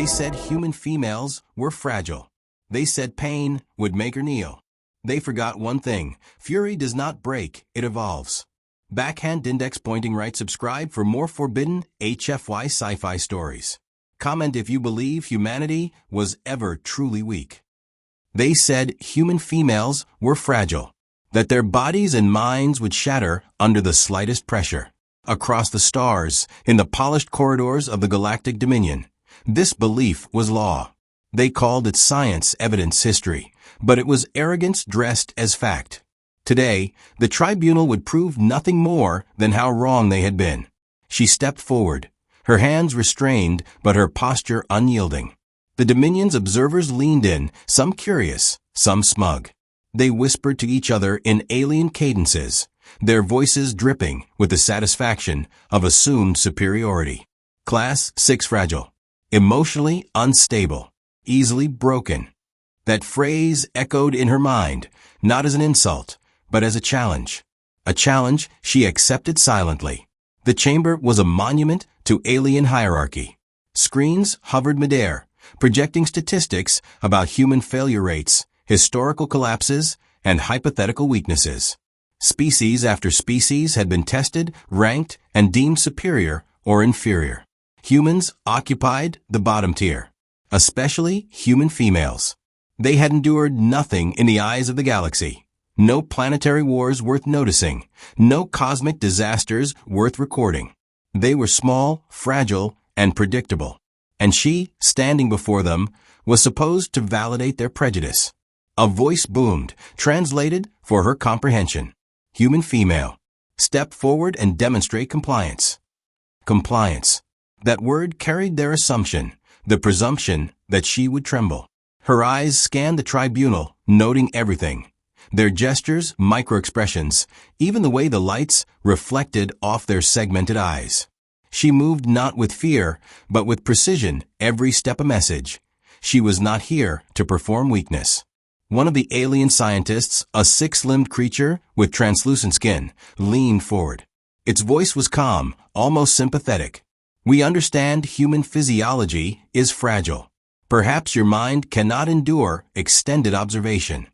They said human females were fragile. They said pain would make her kneel. They forgot one thing: fury does not break, it evolves. Backhand index pointing right. Subscribe for more forbidden HFY sci-fi stories. Comment if you believe humanity was ever truly weak. They said human females were fragile, that their bodies and minds would shatter under the slightest pressure. Across the stars, in the polished corridors of the galactic dominion, this belief was law. They called it science, evidence, history, but it was arrogance dressed as fact. Today, the tribunal would prove nothing more than how wrong they had been. She stepped forward, her hands restrained but her posture unyielding. The Dominion's observers leaned in, some curious, some smug. They whispered to each other in alien cadences, their voices dripping with the satisfaction of assumed superiority. Class 6 fragile, emotionally unstable, easily broken. That phrase echoed in her mind, not as an insult, but as a challenge. A challenge she accepted silently. The chamber was a monument to alien hierarchy. Screens hovered midair, projecting statistics about human failure rates, historical collapses, and hypothetical weaknesses. Species after species had been tested, ranked, and deemed superior or inferior. Humans occupied the bottom tier, especially human females. They had endured nothing in the eyes of the galaxy. No planetary wars worth noticing, no cosmic disasters worth recording. They were small, fragile, and predictable. And she, standing before them, was supposed to validate their prejudice. A voice boomed, translated for her comprehension. Human female. Step forward and demonstrate compliance. Compliance. That word carried their assumption, the presumption that she would tremble. Her eyes scanned the tribunal, noting everything. Their gestures, micro-expressions, even the way the lights reflected off their segmented eyes. She moved not with fear, but with precision, every step a message. She was not here to perform weakness. One of the alien scientists, a six-limbed creature with translucent skin, leaned forward. Its voice was calm, almost sympathetic. We understand human physiology is fragile. Perhaps your mind cannot endure extended observation.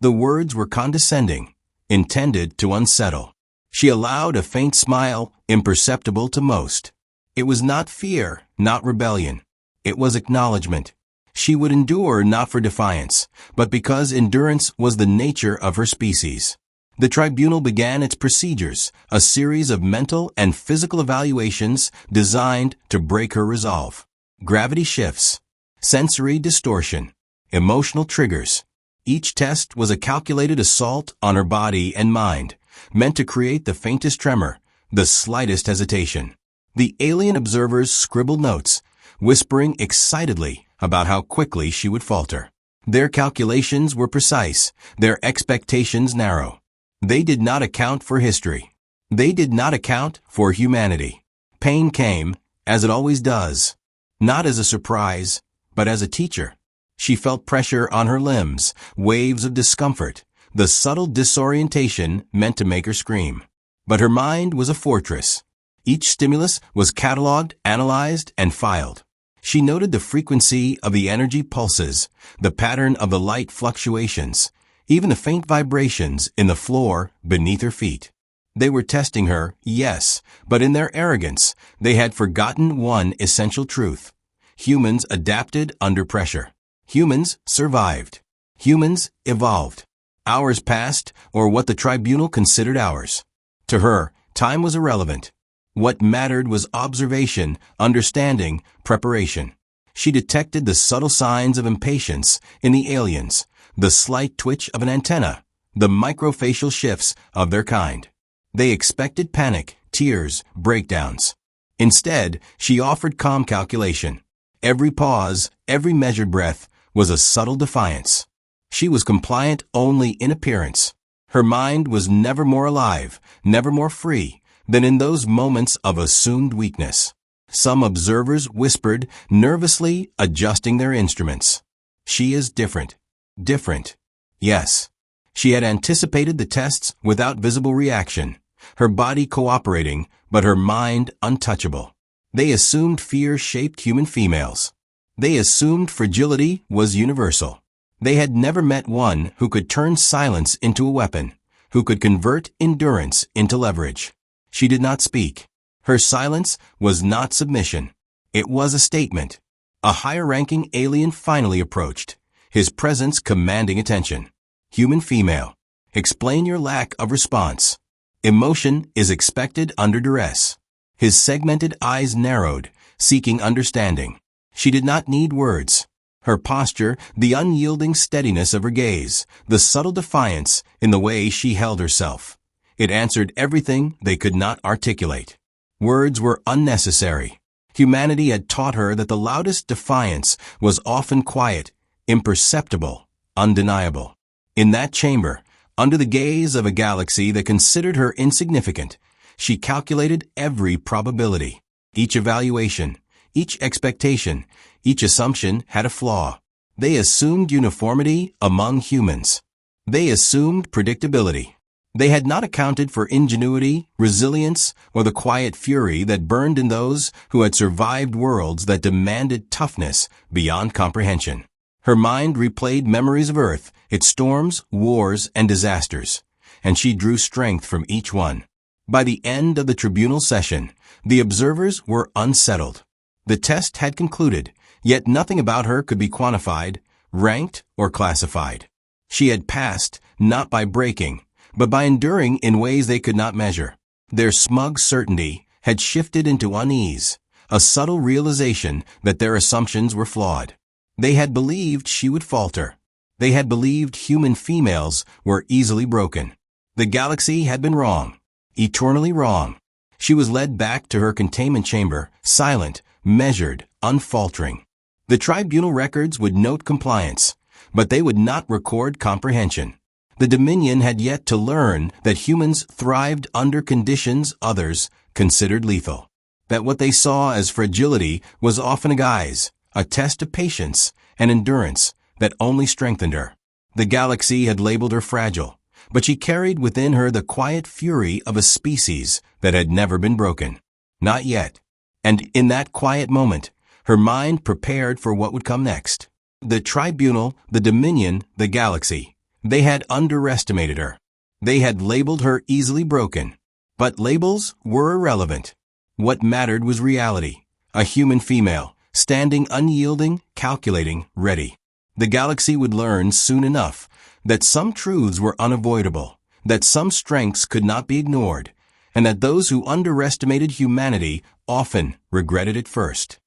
The words were condescending, intended to unsettle. She allowed a faint smile, imperceptible to most. It was not fear, not rebellion. It was acknowledgement. She would endure not for defiance, but because endurance was the nature of her species. The tribunal began its procedures, a series of mental and physical evaluations designed to break her resolve. Gravity shifts, sensory distortion, emotional triggers. Each test was a calculated assault on her body and mind, meant to create the faintest tremor, the slightest hesitation. The alien observers scribbled notes, whispering excitedly about how quickly she would falter. Their calculations were precise, their expectations narrow. They did not account for history. They did not account for humanity. Pain came, as it always does, not as a surprise, but as a teacher. She felt pressure on her limbs, waves of discomfort, the subtle disorientation meant to make her scream. But her mind was a fortress. Each stimulus was cataloged, analyzed, and filed. She noted the frequency of the energy pulses, the pattern of the light fluctuations, even the faint vibrations in the floor beneath her feet. They were testing her, yes, but in their arrogance, they had forgotten one essential truth. Humans adapted under pressure. Humans survived. Humans evolved. Hours passed, or what the tribunal considered hours. To her, time was irrelevant. What mattered was observation, understanding, preparation. She detected the subtle signs of impatience in the aliens, the slight twitch of an antenna, the microfacial shifts of their kind. They expected panic, tears, breakdowns. Instead, she offered calm calculation. Every pause, every measured breath was a subtle defiance. She was compliant only in appearance. Her mind was never more alive, never more free, than in those moments of assumed weakness. Some observers whispered, nervously adjusting their instruments. She is different. Different. Yes. She had anticipated the tests without visible reaction, her body cooperating, but her mind untouchable. They assumed fear-shaped human females. They assumed fragility was universal. They had never met one who could turn silence into a weapon, who could convert endurance into leverage. She did not speak. Her silence was not submission. It was a statement. A higher-ranking alien finally approached, his presence commanding attention. Human female. Explain your lack of response. Emotion is expected under duress. His segmented eyes narrowed, seeking understanding. She did not need words. Her posture, the unyielding steadiness of her gaze, the subtle defiance in the way she held herself. It answered everything they could not articulate. Words were unnecessary. Humanity had taught her that the loudest defiance was often quiet, imperceptible, undeniable. In that chamber, under the gaze of a galaxy that considered her insignificant, she calculated every probability. Each evaluation, each expectation, each assumption had a flaw. They assumed uniformity among humans. They assumed predictability. They had not accounted for ingenuity, resilience, or the quiet fury that burned in those who had survived worlds that demanded toughness beyond comprehension. Her mind replayed memories of Earth, its storms, wars, and disasters, and she drew strength from each one. By the end of the tribunal session, the observers were unsettled. The test had concluded, yet nothing about her could be quantified, ranked, or classified. She had passed, not by breaking, but by enduring in ways they could not measure. Their smug certainty had shifted into unease, a subtle realization that their assumptions were flawed. They had believed she would falter. They had believed human females were easily broken. The galaxy had been wrong, eternally wrong. She was led back to her containment chamber, silent, measured, unfaltering. The tribunal records would note compliance, but they would not record comprehension. The Dominion had yet to learn that humans thrived under conditions others considered lethal. That what they saw as fragility was often a guise, a test of patience and endurance that only strengthened her. The galaxy had labeled her fragile, but she carried within her the quiet fury of a species that had never been broken. Not yet. And in that quiet moment, her mind prepared for what would come next. The tribunal, the Dominion, the galaxy. They had underestimated her. They had labeled her easily broken. But labels were irrelevant. What mattered was reality. A human female, standing unyielding, calculating, ready. The galaxy would learn soon enough that some truths were unavoidable, that some strengths could not be ignored, and that those who underestimated humanity often regretted it first.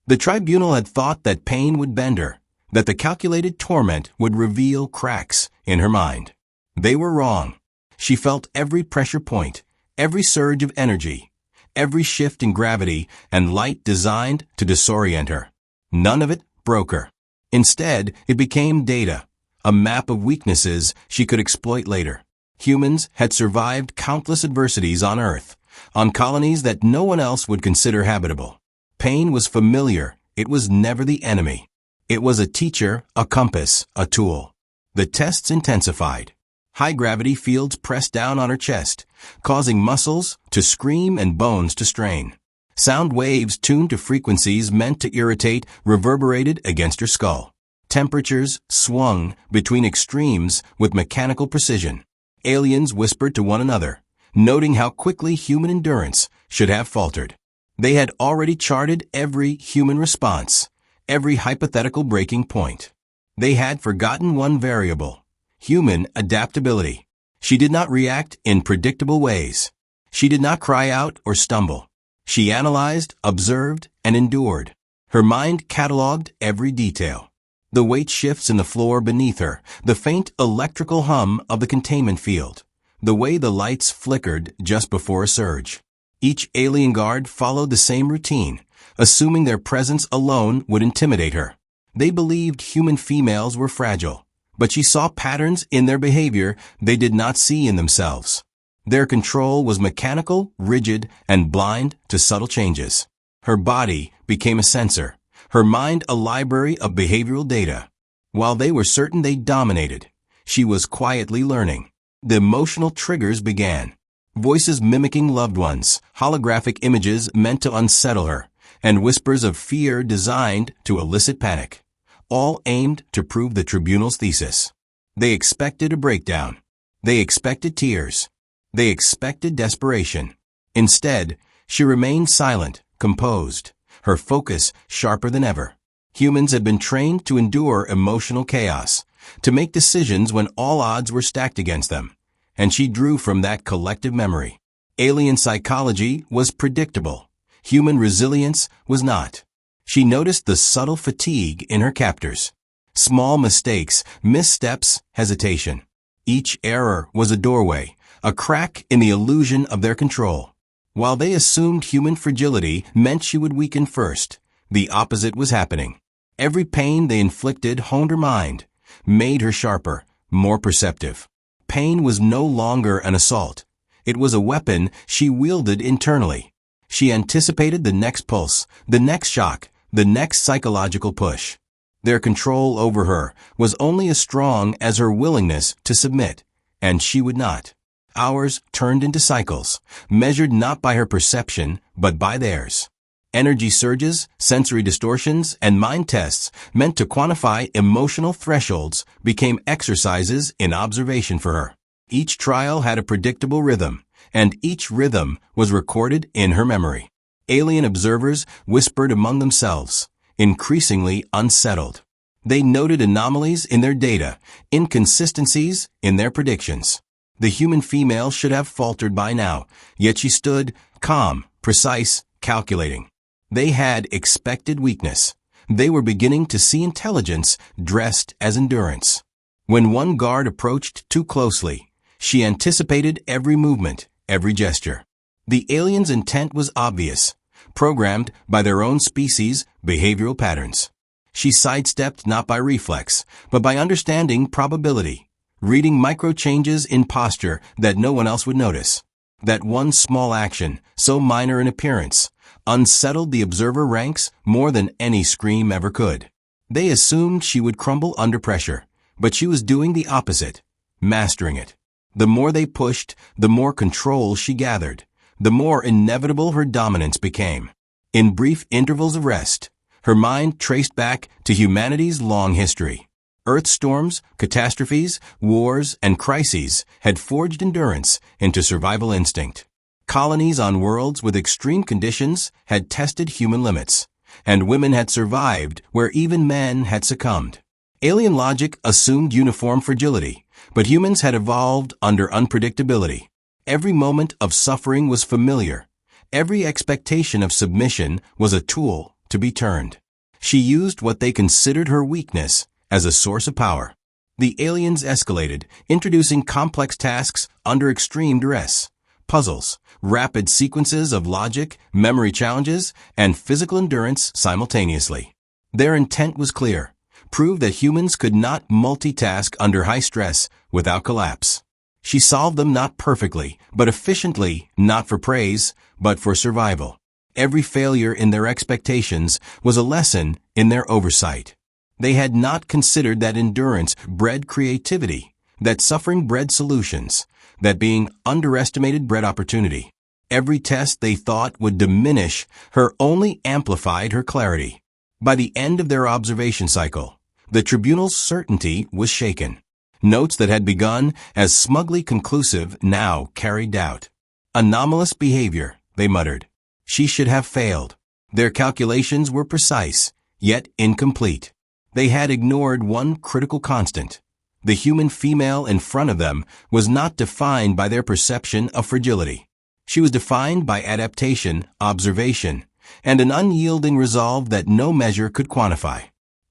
The tribunal had thought that pain would bend her, that the calculated torment would reveal cracks in her mind. They were wrong. She felt every pressure point, every surge of energy, every shift in gravity and light designed to disorient her. None of it broke her. Instead, it became data, a map of weaknesses she could exploit later. Humans had survived countless adversities on Earth, on colonies that no one else would consider habitable. Pain was familiar. It was never the enemy. It was a teacher, a compass, a tool. The tests intensified. High-gravity fields pressed down on her chest, causing muscles to scream and bones to strain. Sound waves tuned to frequencies meant to irritate reverberated against her skull. Temperatures swung between extremes with mechanical precision. Aliens whispered to one another, noting how quickly human endurance should have faltered. They had already charted every human response, every hypothetical breaking point. They had forgotten one variable: human adaptability. She did not react in predictable ways. She did not cry out or stumble. She analyzed, observed, and endured. Her mind cataloged every detail. The weight shifts in the floor beneath her, the faint electrical hum of the containment field, the way the lights flickered just before a surge. Each alien guard followed the same routine, assuming their presence alone would intimidate her. They believed human females were fragile, but she saw patterns in their behavior they did not see in themselves. Their control was mechanical, rigid, and blind to subtle changes. Her body became a sensor, her mind a library of behavioral data. While they were certain they dominated, she was quietly learning. The emotional triggers began. Voices mimicking loved ones, holographic images meant to unsettle her, and whispers of fear designed to elicit panic, all aimed to prove the tribunal's thesis. They expected a breakdown. They expected tears. They expected desperation. Instead, she remained silent, composed, her focus sharper than ever. Humans had been trained to endure emotional chaos, to make decisions when all odds were stacked against them, and she drew from that collective memory. Alien psychology was predictable. Human resilience was not. She noticed the subtle fatigue in her captors. Small mistakes, missteps, hesitation. Each error was a doorway, a crack in the illusion of their control. While they assumed human fragility meant she would weaken first, the opposite was happening. Every pain they inflicted honed her mind, made her sharper, more perceptive. Pain was no longer an assault. It was a weapon she wielded internally. She anticipated the next pulse, the next shock, the next psychological push. Their control over her was only as strong as her willingness to submit, and she would not. Hours turned into cycles, measured not by her perception, but by theirs. Energy surges, sensory distortions, and mind tests meant to quantify emotional thresholds became exercises in observation for her. Each trial had a predictable rhythm, and each rhythm was recorded in her memory. Alien observers whispered among themselves, increasingly unsettled. They noted anomalies in their data, inconsistencies in their predictions. The human female should have faltered by now, yet she stood calm, precise, calculating. They had expected weakness. They were beginning to see intelligence dressed as endurance. When one guard approached too closely, she anticipated every movement, every gesture. The alien's intent was obvious, programmed by their own species' behavioral patterns. She sidestepped not by reflex, but by understanding probability, reading micro-changes in posture that no one else would notice. That one small action, so minor in appearance, unsettled the observer ranks more than any scream ever could. They assumed she would crumble under pressure, but she was doing the opposite, mastering it. The more they pushed, the more control she gathered, the more inevitable her dominance became. In brief intervals of rest, her mind traced back to humanity's long history. Earth storms, catastrophes, wars, and crises had forged endurance into survival instinct. Colonies on worlds with extreme conditions had tested human limits, and women had survived where even men had succumbed. Alien logic assumed uniform fragility, but humans had evolved under unpredictability. Every moment of suffering was familiar. Every expectation of submission was a tool to be turned. She used what they considered her weakness as a source of power. The aliens escalated, introducing complex tasks under extreme duress. Puzzles, rapid sequences of logic, memory challenges, and physical endurance simultaneously. Their intent was clear: prove that humans could not multitask under high stress without collapse. She solved them not perfectly, but efficiently, not for praise, but for survival. Every failure in their expectations was a lesson in their oversight. They had not considered that endurance bred creativity, that suffering bred solutions, that being underestimated bred opportunity. Every test they thought would diminish her only amplified her clarity. By the end of their observation cycle, the tribunal's certainty was shaken. Notes that had begun as smugly conclusive now carried doubt. Anomalous behavior, they muttered. She should have failed. Their calculations were precise, yet incomplete. They had ignored one critical constant. The human female in front of them was not defined by their perception of fragility. She was defined by adaptation, observation, and an unyielding resolve that no measure could quantify.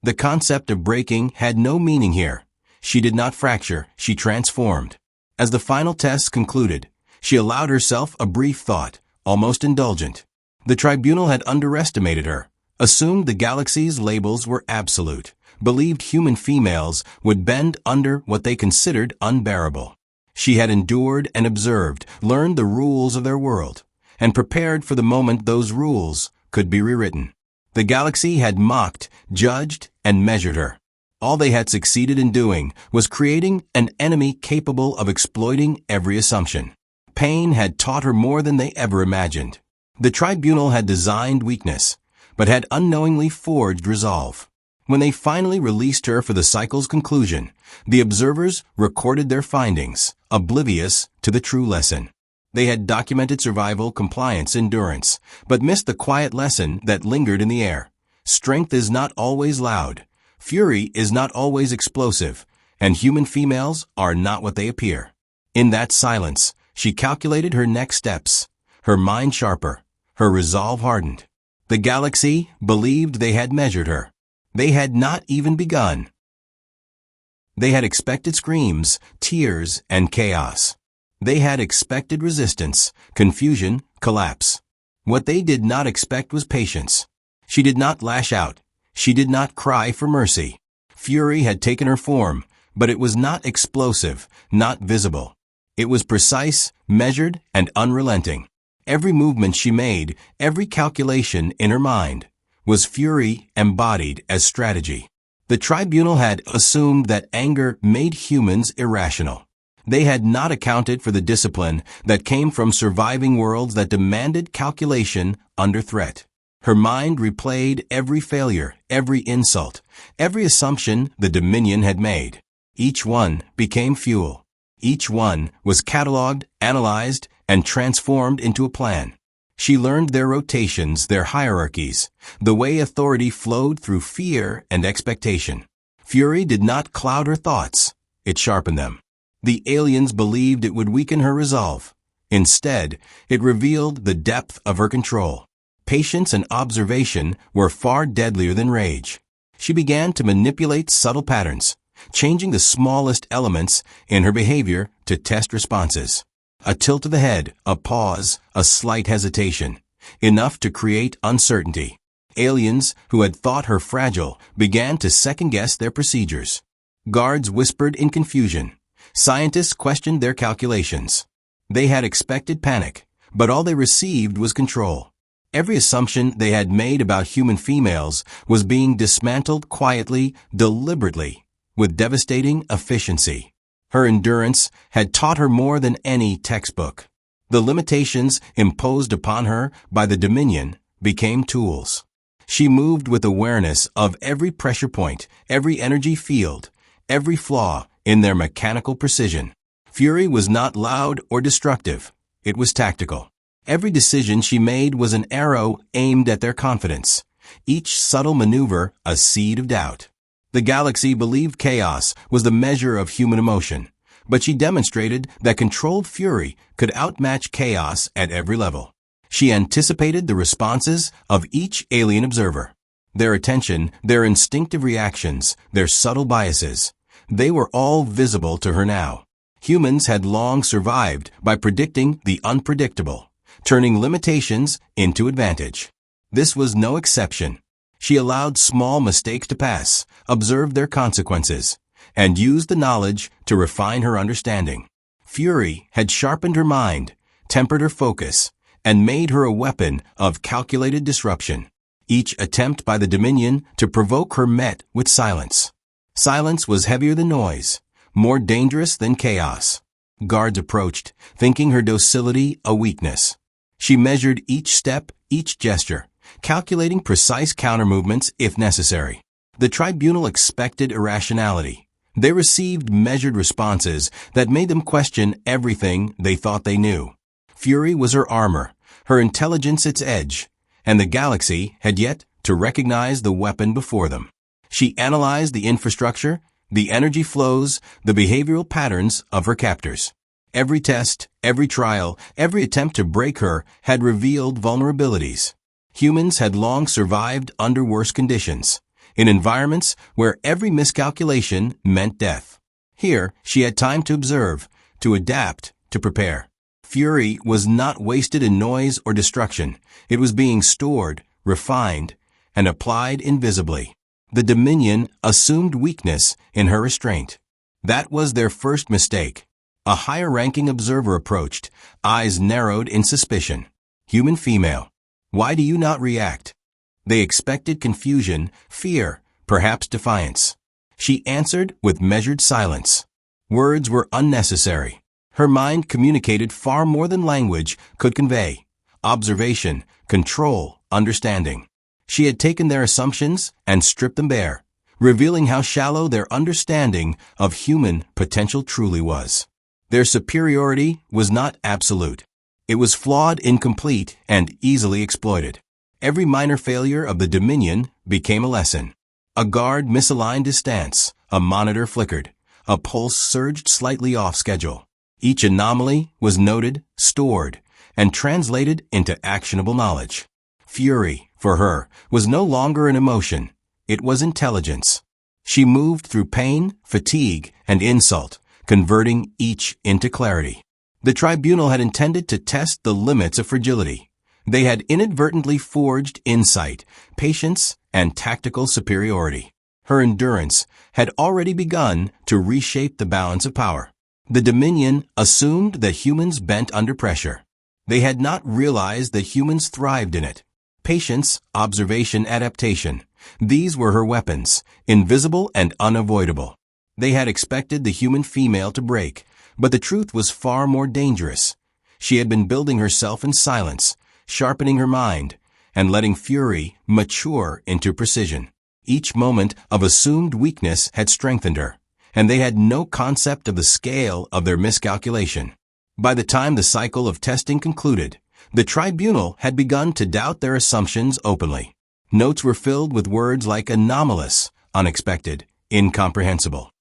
The concept of breaking had no meaning here. She did not fracture, she transformed. As the final test concluded, she allowed herself a brief thought, almost indulgent. The tribunal had underestimated her, assumed the galaxy's labels were absolute, believed human females would bend under what they considered unbearable. She had endured and observed, learned the rules of their world, and prepared for the moment those rules could be rewritten. The galaxy had mocked, judged, and measured her. All they had succeeded in doing was creating an enemy capable of exploiting every assumption. Pain had taught her more than they ever imagined. The tribunal had designed weakness, but had unknowingly forged resolve. When they finally released her for the cycle's conclusion, the observers recorded their findings, oblivious to the true lesson. They had documented survival, compliance, endurance, but missed the quiet lesson that lingered in the air. Strength is not always loud. Fury is not always explosive, and human females are not what they appear. In that silence, she calculated her next steps, her mind sharper, her resolve hardened. The galaxy believed they had measured her. They had not even begun. They had expected screams, tears, and chaos. They had expected resistance, confusion, collapse. What they did not expect was patience. She did not lash out. She did not cry for mercy. Fury had taken her form, but it was not explosive, not visible. It was precise, measured, and unrelenting. Every movement she made, every calculation in her mind, was fury embodied as strategy. The tribunal had assumed that anger made humans irrational. They had not accounted for the discipline that came from surviving worlds that demanded calculation under threat. Her mind replayed every failure, every insult, every assumption the Dominion had made. Each one became fuel. Each one was cataloged, analyzed, and transformed into a plan. She learned their rotations, their hierarchies, the way authority flowed through fear and expectation. Fury did not cloud her thoughts. It sharpened them. The aliens believed it would weaken her resolve. Instead, it revealed the depth of her control. Patience and observation were far deadlier than rage. She began to manipulate subtle patterns, changing the smallest elements in her behavior to test responses. A tilt of the head, a pause, a slight hesitation, enough to create uncertainty. Aliens who had thought her fragile began to second-guess their procedures. Guards whispered in confusion. Scientists questioned their calculations. They had expected panic, but all they received was control. Every assumption they had made about human females was being dismantled quietly, deliberately, with devastating efficiency. Her endurance had taught her more than any textbook. The limitations imposed upon her by the Dominion became tools. She moved with awareness of every pressure point, every energy field, every flaw in their mechanical precision. Fury was not loud or destructive. It was tactical. Every decision she made was an arrow aimed at their confidence. Each subtle maneuver a seed of doubt. The galaxy believed chaos was the measure of human emotion, but she demonstrated that controlled fury could outmatch chaos at every level. She anticipated the responses of each alien observer. Their attention, their instinctive reactions, their subtle biases. They were all visible to her now. Humans had long survived by predicting the unpredictable, turning limitations into advantage. This was no exception. She allowed small mistakes to pass, observed their consequences, and used the knowledge to refine her understanding. Fury had sharpened her mind, tempered her focus, and made her a weapon of calculated disruption. Each attempt by the Dominion to provoke her met with silence. Silence was heavier than noise, more dangerous than chaos. Guards approached, thinking her docility a weakness. She measured each step, each gesture, calculating precise countermovements if necessary. The tribunal expected irrationality. They received measured responses that made them question everything they thought they knew. Fury was her armor, her intelligence its edge, and the galaxy had yet to recognize the weapon before them. She analyzed the infrastructure, the energy flows, the behavioral patterns of her captors. Every test, every trial, every attempt to break her had revealed vulnerabilities. Humans had long survived under worse conditions, in environments where every miscalculation meant death. Here, she had time to observe, to adapt, to prepare. Fury was not wasted in noise or destruction. It was being stored, refined, and applied invisibly. The Dominion assumed weakness in her restraint. That was their first mistake. A higher-ranking observer approached, eyes narrowed in suspicion. Human female. Why do you not react? They expected confusion, fear, perhaps defiance. She answered with measured silence. Words were unnecessary. Her mind communicated far more than language could convey. Observation, control, understanding. She had taken their assumptions and stripped them bare, revealing how shallow their understanding of human potential truly was. Their superiority was not absolute. It was flawed, incomplete, and easily exploited. Every minor failure of the Dominion became a lesson. A guard misaligned his stance, a monitor flickered, a pulse surged slightly off schedule. Each anomaly was noted, stored, and translated into actionable knowledge. Fury, for her, was no longer an emotion. It was intelligence. She moved through pain, fatigue, and insult, converting each into clarity. The tribunal had intended to test the limits of fragility. They had inadvertently forged insight, patience, and tactical superiority. Her endurance had already begun to reshape the balance of power. The Dominion assumed that humans bent under pressure. They had not realized that humans thrived in it. Patience, observation, adaptation. These were her weapons, invisible and unavoidable. They had expected the human female to break, but the truth was far more dangerous. She had been building herself in silence, sharpening her mind, and letting fury mature into precision. Each moment of assumed weakness had strengthened her, and they had no concept of the scale of their miscalculation. By the time the cycle of testing concluded, the tribunal had begun to doubt their assumptions openly. Notes were filled with words like anomalous, unexpected, incomprehensible.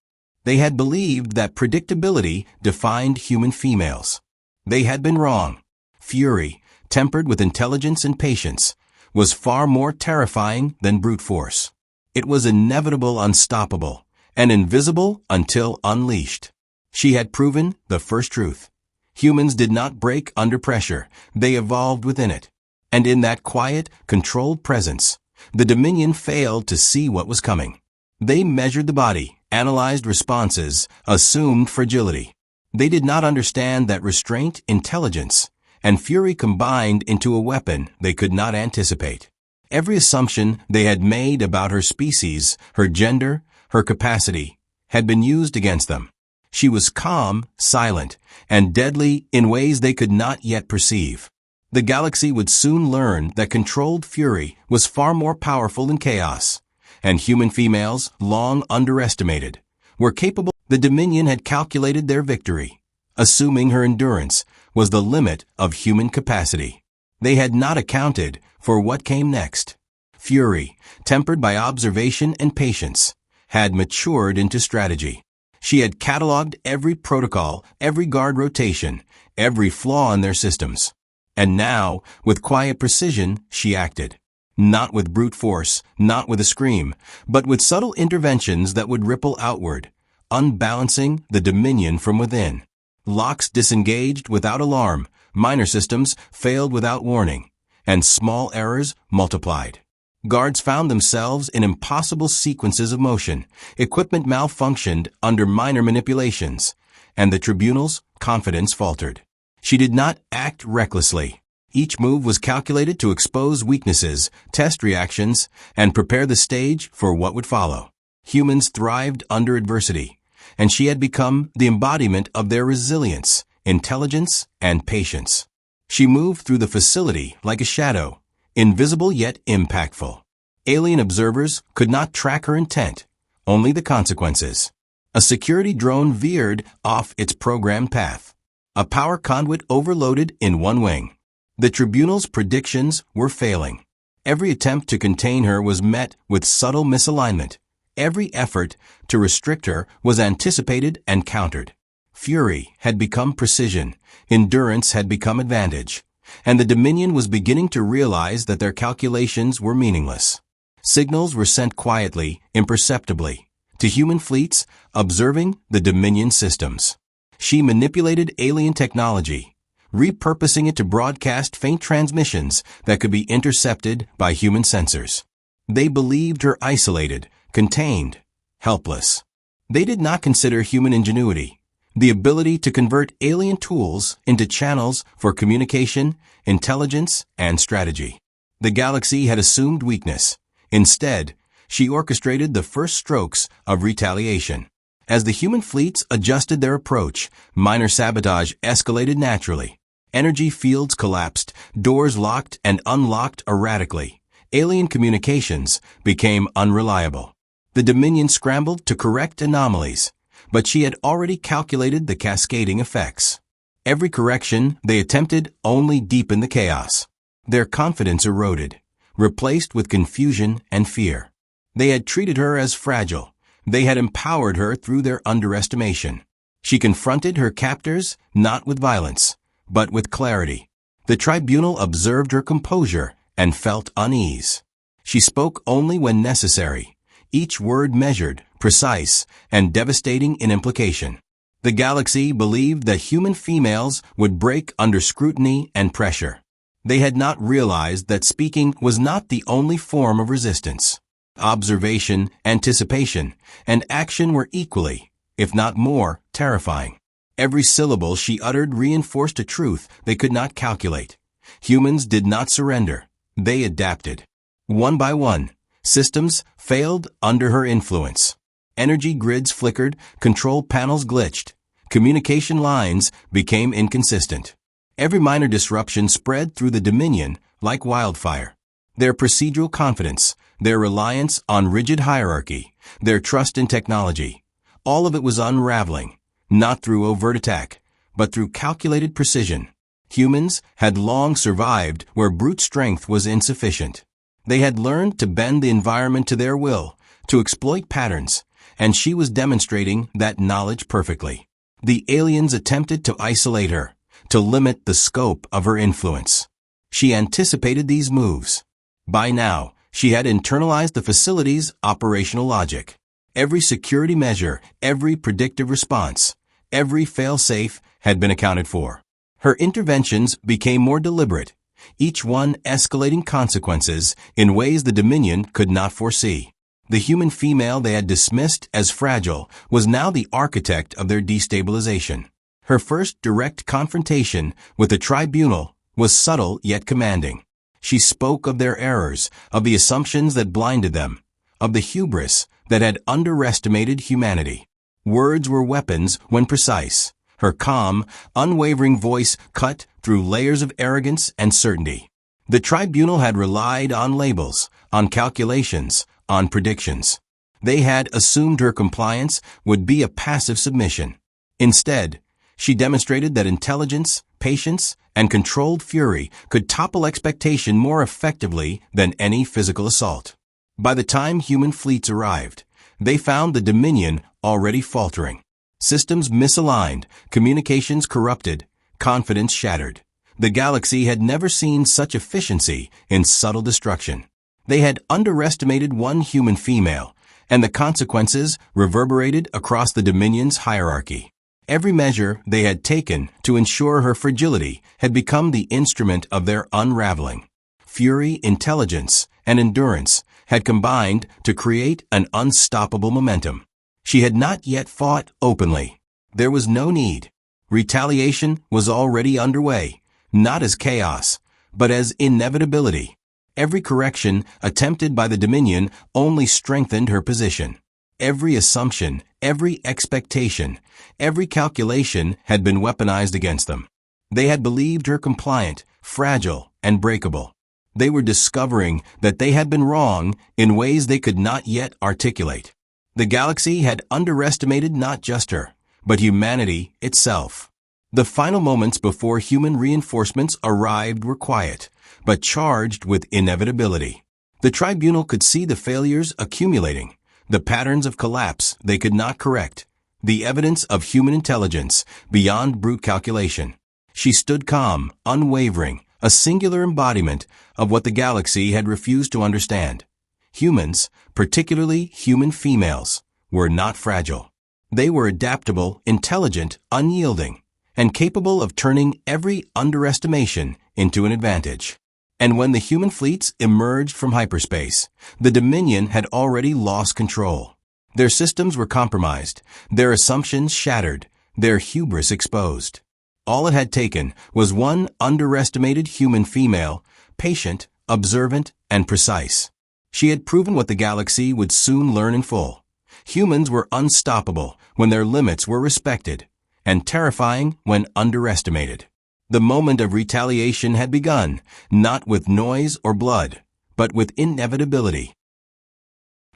They had believed that predictability defined human females. They had been wrong. Fury, tempered with intelligence and patience, was far more terrifying than brute force. It was inevitable, unstoppable, and invisible until unleashed. She had proven the first truth. Humans did not break under pressure, they evolved within it. And in that quiet, controlled presence, the Dominion failed to see what was coming. They measured the body, analyzed responses, assumed fragility. They did not understand that restraint, intelligence, and fury combined into a weapon they could not anticipate. Every assumption they had made about her species, her gender, her capacity, had been used against them. She was calm, silent, and deadly in ways they could not yet perceive. The galaxy would soon learn that controlled fury was far more powerful than chaos, and human females, long underestimated, were capable. The Dominion had calculated their victory, assuming her endurance was the limit of human capacity. They had not accounted for what came next. Fury, tempered by observation and patience, had matured into strategy. She had cataloged every protocol, every guard rotation, every flaw in their systems. And now, with quiet precision, she acted. Not with brute force, not with a scream, but with subtle interventions that would ripple outward, unbalancing the Dominion from within. Locks disengaged without alarm, minor systems failed without warning, and small errors multiplied. Guards found themselves in impossible sequences of motion, equipment malfunctioned under minor manipulations, and the tribunal's confidence faltered. She did not act recklessly. Each move was calculated to expose weaknesses, test reactions, and prepare the stage for what would follow. Humans thrived under adversity, and she had become the embodiment of their resilience, intelligence, and patience. She moved through the facility like a shadow, invisible yet impactful. Alien observers could not track her intent, only the consequences. A security drone veered off its programmed path. A power conduit overloaded in one wing. The tribunal's predictions were failing. Every attempt to contain her was met with subtle misalignment. Every effort to restrict her was anticipated and countered. Fury had become precision. Endurance had become advantage. And the Dominion was beginning to realize that their calculations were meaningless. Signals were sent quietly, imperceptibly, to human fleets observing the Dominion systems. She manipulated alien technology, repurposing it to broadcast faint transmissions that could be intercepted by human sensors. They believed her isolated, contained, helpless. They did not consider human ingenuity, the ability to convert alien tools into channels for communication, intelligence, and strategy. The galaxy had assumed weakness. Instead, she orchestrated the first strokes of retaliation. As the human fleets adjusted their approach, minor sabotage escalated naturally. Energy fields collapsed, doors locked and unlocked erratically, Alien communications became unreliable. The Dominion scrambled to correct anomalies, but she had already calculated the cascading effects. Every correction they attempted only deepened the chaos. Their confidence eroded, replaced with confusion and fear. They had treated her as fragile. They had empowered her through their underestimation. She confronted her captors not with violence, but with clarity. The tribunal observed her composure and felt unease. She spoke only when necessary, each word measured, precise, and devastating in implication. The galaxy believed that human females would break under scrutiny and pressure. They had not realized that speaking was not the only form of resistance. Observation, anticipation, and action were equally, if not more, terrifying. Every syllable she uttered reinforced a truth they could not calculate. Humans did not surrender. They adapted. One by one, systems failed under her influence. Energy grids flickered, control panels glitched, communication lines became inconsistent. Every minor disruption spread through the Dominion like wildfire. Their procedural confidence, their reliance on rigid hierarchy, their trust in technology, all of it was unraveling, not through overt attack, but through calculated precision. Humans had long survived where brute strength was insufficient. They had learned to bend the environment to their will, to exploit patterns, and she was demonstrating that knowledge perfectly. The aliens attempted to isolate her, to limit the scope of her influence. She anticipated these moves. By now, she had internalized the facility's operational logic. Every security measure, every predictive response, every fail-safe had been accounted for. Her interventions became more deliberate, each one escalating consequences in ways the Dominion could not foresee. The human female they had dismissed as fragile was now the architect of their destabilization. Her first direct confrontation with the tribunal was subtle yet commanding. She spoke of their errors, of the assumptions that blinded them, of the hubris that had underestimated humanity. Words were weapons when precise. Her calm, unwavering voice cut through layers of arrogance and certainty. The tribunal had relied on labels, on calculations, on predictions. They had assumed her compliance would be a passive submission. Instead, she demonstrated that intelligence, patience, and controlled fury could topple expectation more effectively than any physical assault. By the time human fleets arrived, they found the Dominion already faltering. Systems misaligned, communications corrupted, confidence shattered. The galaxy had never seen such efficiency in subtle destruction. They had underestimated one human female, and the consequences reverberated across the Dominion's hierarchy. Every measure they had taken to ensure her fragility had become the instrument of their unraveling. Fury, intelligence, and endurance had combined to create an unstoppable momentum. She had not yet fought openly. There was no need. Retaliation was already underway, not as chaos, but as inevitability. Every correction attempted by the Dominion only strengthened her position. Every assumption, every expectation, every calculation had been weaponized against them. They had believed her compliant, fragile, and breakable. They were discovering that they had been wrong in ways they could not yet articulate. The galaxy had underestimated not just her, but humanity itself. The final moments before human reinforcements arrived were quiet, but charged with inevitability. The tribunal could see the failures accumulating, the patterns of collapse they could not correct, the evidence of human intelligence beyond brute calculation. She stood calm, unwavering, a singular embodiment of what the galaxy had refused to understand. Humans, particularly human females, were not fragile. They were adaptable, intelligent, unyielding, and capable of turning every underestimation into an advantage. And when the human fleets emerged from hyperspace, the Dominion had already lost control. Their systems were compromised, their assumptions shattered, their hubris exposed. All it had taken was one underestimated human female, patient, observant, and precise. She had proven what the galaxy would soon learn in full. Humans were unstoppable when their limits were respected, and terrifying when underestimated. The moment of retaliation had begun, not with noise or blood, but with inevitability.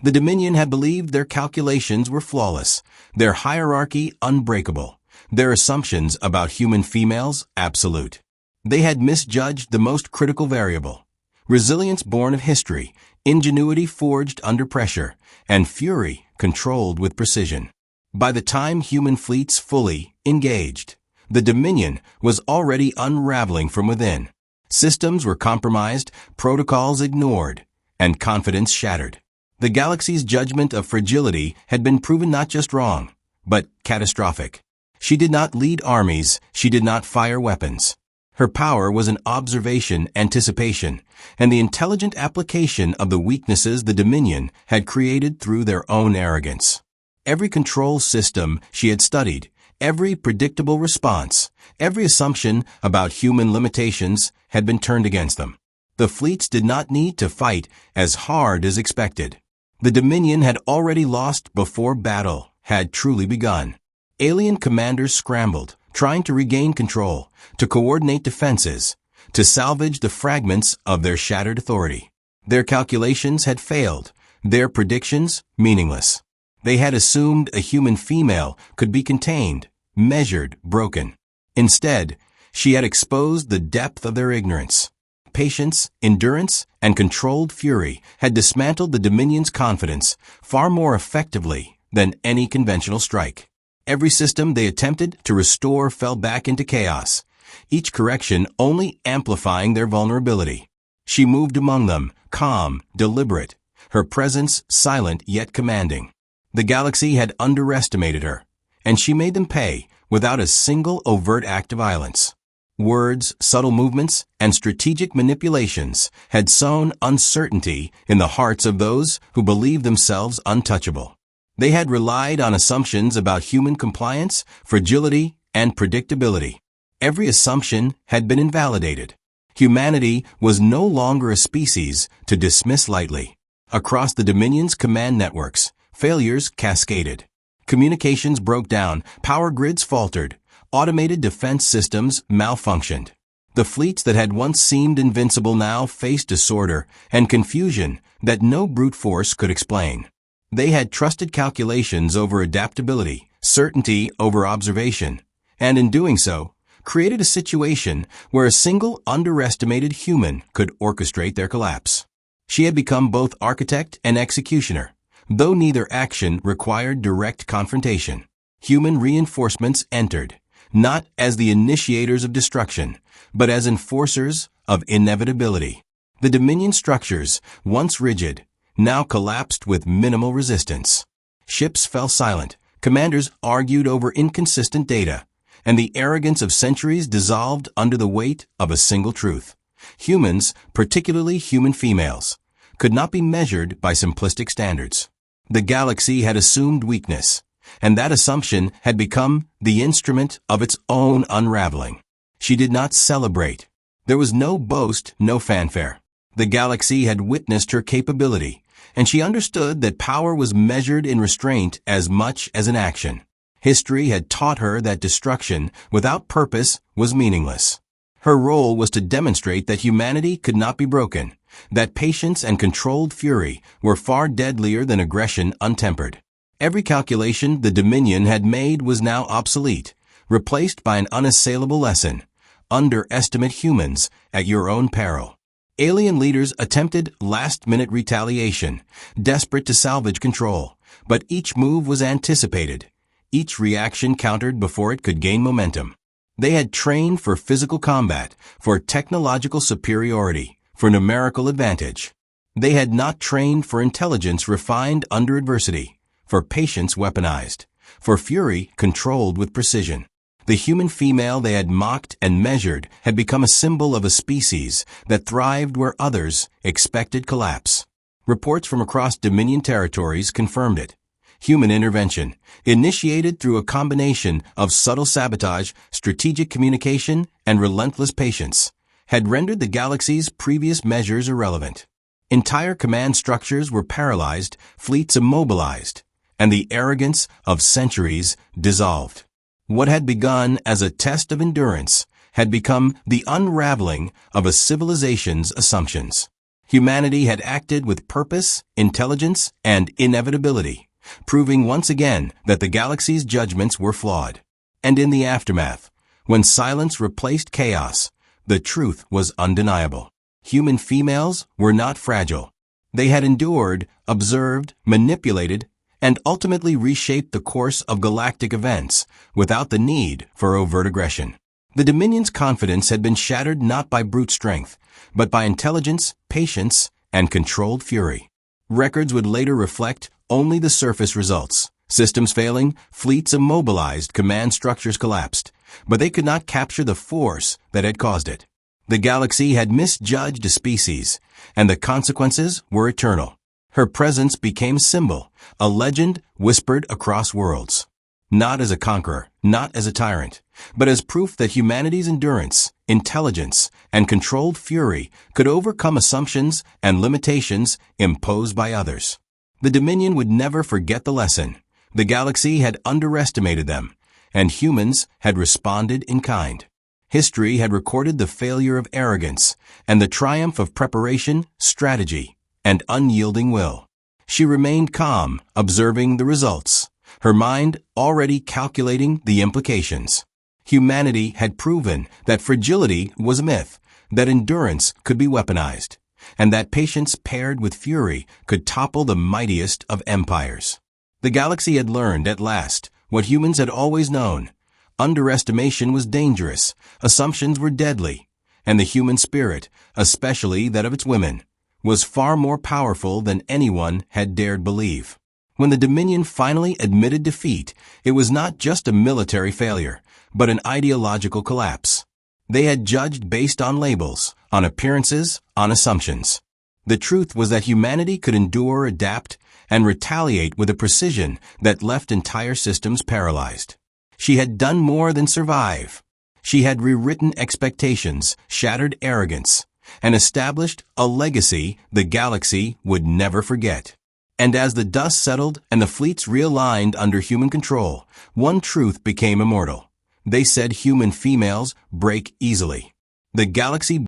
The Dominion had believed their calculations were flawless, their hierarchy unbreakable, their assumptions about human females absolute. They had misjudged the most critical variable: resilience born of history, ingenuity forged under pressure, and fury controlled with precision. By the time human fleets fully engaged, the Dominion was already unraveling from within. Systems were compromised, protocols ignored, and confidence shattered. The galaxy's judgment of fragility had been proven not just wrong, but catastrophic. She did not lead armies, she did not fire weapons. Her power was an observation, anticipation, and the intelligent application of the weaknesses the Dominion had created through their own arrogance. Every control system she had studied, every predictable response, every assumption about human limitations had been turned against them. The fleets did not need to fight as hard as expected. The Dominion had already lost before battle had truly begun. Alien commanders scrambled, trying to regain control, to coordinate defenses, to salvage the fragments of their shattered authority. Their calculations had failed, their predictions meaningless. They had assumed a human female could be contained, measured, broken. Instead, she had exposed the depth of their ignorance. Patience, endurance, and controlled fury had dismantled the Dominion's confidence far more effectively than any conventional strike. Every system they attempted to restore fell back into chaos, each correction only amplifying their vulnerability. She moved among them, calm, deliberate, her presence silent yet commanding. The galaxy had underestimated her, and she made them pay without a single overt act of violence. Words, subtle movements, and strategic manipulations had sown uncertainty in the hearts of those who believed themselves untouchable. They had relied on assumptions about human compliance, fragility, and predictability. Every assumption had been invalidated. Humanity was no longer a species to dismiss lightly. Across the Dominion's command networks, failures cascaded. Communications broke down, power grids faltered, automated defense systems malfunctioned. The fleets that had once seemed invincible now faced disorder and confusion that no brute force could explain. They had trusted calculations over adaptability, certainty over observation, and in doing so, created a situation where a single underestimated human could orchestrate their collapse. She had become both architect and executioner, though neither action required direct confrontation. Human reinforcements entered, not as the initiators of destruction, but as enforcers of inevitability. The Dominion structures, once rigid, now collapsed with minimal resistance. Ships fell silent, commanders argued over inconsistent data, and the arrogance of centuries dissolved under the weight of a single truth. Humans, particularly human females, could not be measured by simplistic standards. The galaxy had assumed weakness, and that assumption had become the instrument of its own unraveling. She did not celebrate. There was no boast, no fanfare. The galaxy had witnessed her capability, and she understood that power was measured in restraint as much as in action. History had taught her that destruction without purpose was meaningless. Her role was to demonstrate that humanity could not be broken, that patience and controlled fury were far deadlier than aggression untempered. Every calculation the Dominion had made was now obsolete, replaced by an unassailable lesson: underestimate humans at your own peril. Alien leaders attempted last-minute retaliation, desperate to salvage control, but each move was anticipated, each reaction countered before it could gain momentum. They had trained for physical combat, for technological superiority, for numerical advantage. They had not trained for intelligence refined under adversity, for patience weaponized, for fury controlled with precision. The human female they had mocked and measured had become a symbol of a species that thrived where others expected collapse. Reports from across Dominion territories confirmed it. Human intervention, initiated through a combination of subtle sabotage, strategic communication, and relentless patience, had rendered the galaxy's previous measures irrelevant. Entire command structures were paralyzed, fleets immobilized, and the arrogance of centuries dissolved. What had begun as a test of endurance had become the unraveling of a civilization's assumptions. Humanity had acted with purpose, intelligence, and inevitability, proving once again that the galaxy's judgments were flawed. And in the aftermath, when silence replaced chaos, the truth was undeniable. Human females were not fragile. They had endured, observed, manipulated, and ultimately reshaped the course of galactic events without the need for overt aggression. The Dominion's confidence had been shattered not by brute strength, but by intelligence, patience, and controlled fury. Records would later reflect only the surface results. Systems failing, fleets immobilized, command structures collapsed, but they could not capture the force that had caused it. The galaxy had misjudged a species, and the consequences were eternal. Her presence became symbol, a legend whispered across worlds. Not as a conqueror, not as a tyrant, but as proof that humanity's endurance, intelligence, and controlled fury could overcome assumptions and limitations imposed by others. The Dominion would never forget the lesson. The galaxy had underestimated them, and humans had responded in kind. History had recorded the failure of arrogance and the triumph of preparation, strategy, and unyielding will. She remained calm, observing the results, her mind already calculating the implications. Humanity had proven that fragility was a myth, that endurance could be weaponized, and that patience paired with fury could topple the mightiest of empires. The galaxy had learned at last what humans had always known. Underestimation was dangerous, assumptions were deadly, and the human spirit, especially that of its women, was far more powerful than anyone had dared believe. When the Dominion finally admitted defeat, it was not just a military failure, but an ideological collapse. They had judged based on labels, on appearances, on assumptions. The truth was that humanity could endure, adapt, and retaliate with a precision that left entire systems paralyzed. She had done more than survive. She had rewritten expectations, shattered arrogance, and established a legacy the galaxy would never forget. And as the dust settled and the fleets realigned under human control, one truth became immortal. They said human females break easily. The galaxy